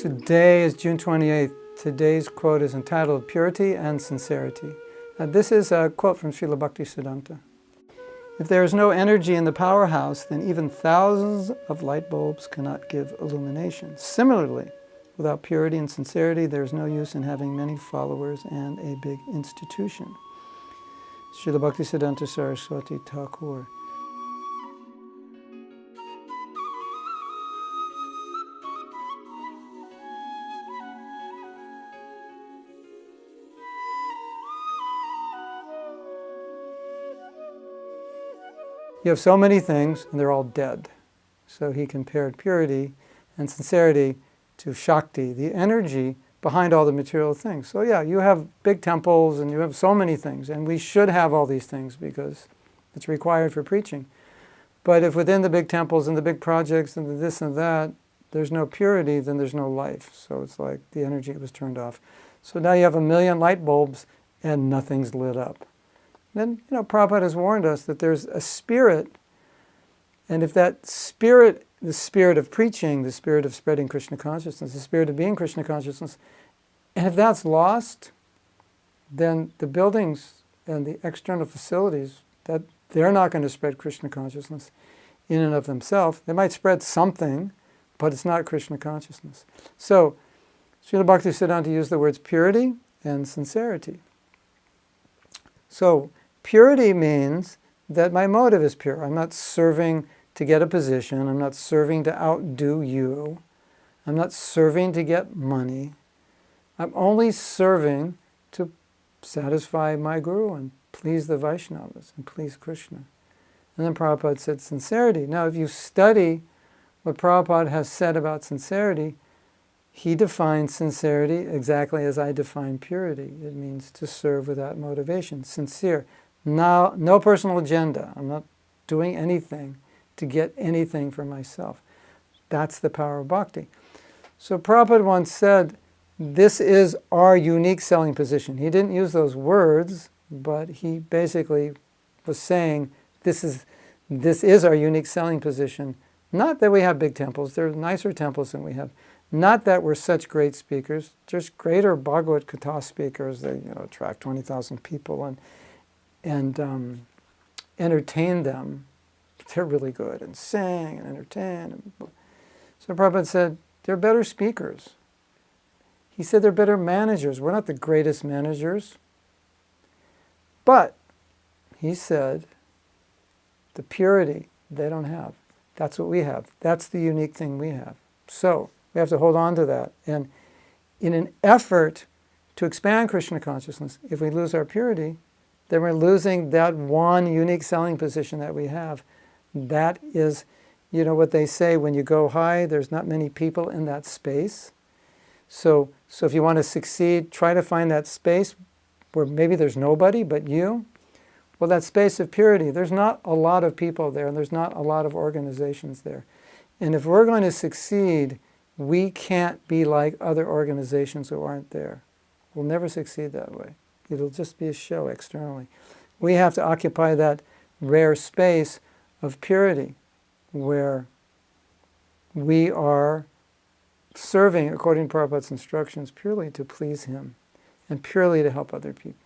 Today is June 28th. Today's quote is entitled Purity and Sincerity. This is a quote from Śrīla Bhaktisiddhānta. If there is no energy in the powerhouse, then even thousands of light bulbs cannot give illumination. Similarly, without purity and sincerity, there is no use in having many followers and a big institution. Śrīla Bhaktisiddhānta Sarasvatī Thakur. You have so many things, and they're all dead. So he compared purity and sincerity to Shakti, the energy behind all the material things. So yeah, you have big temples, and you have so many things, and we should have all these things because it's required for preaching. But if within the big temples and the big projects and the this and that, there's no purity, then there's no life. So it's like the energy was turned off. So now you have 1,000,000 light bulbs, and nothing's lit up. Then, Prabhupada has warned us that there's a spirit, and if that spirit, the spirit of preaching, the spirit of spreading Krishna consciousness, the spirit of being Krishna consciousness, and if that's lost, then the buildings and the external facilities, that they're not going to spread Krishna consciousness in and of themselves. They might spread something, but it's not Krishna consciousness. So, Śrīla Bhaktisiddhānta used the words purity and sincerity. So, purity means that my motive is pure. I'm not serving to get a position. I'm not serving to outdo you. I'm not serving to get money. I'm only serving to satisfy my guru and please the Vaishnavas and please Krishna. And then Prabhupada said sincerity. Now, if you study what Prabhupada has said about sincerity, he defines sincerity exactly as I define purity. It means to serve without motivation, sincere. Now, no personal agenda. I'm not doing anything to get anything for myself. That's the power of bhakti. So Prabhupada once said, this is our unique selling position. He didn't use those words, but he basically was saying, this is our unique selling position. Not that we have big temples. There are nicer temples than we have. Not that we're such great speakers. There's greater Bhagavad Gita speakers. They attract 20,000 people and entertain them. They're really good and sing and entertain. So Prabhupada said, they're better speakers. He said they're better managers. We're not the greatest managers. But, he said, the purity they don't have. That's what we have. That's the unique thing we have. So, we have to hold on to that. And in an effort to expand Krishna consciousness, if we lose our purity, then we're losing that one unique selling position that we have. That is, what they say, when you go high, there's not many people in that space. So if you want to succeed, try to find that space where maybe there's nobody but you. Well, that space of purity, there's not a lot of people there, and there's not a lot of organizations there. And if we're going to succeed, we can't be like other organizations who aren't there. We'll never succeed that way. It'll just be a show externally. We have to occupy that rare space of purity where we are serving, according to Prabhupada's instructions, purely to please him and purely to help other people.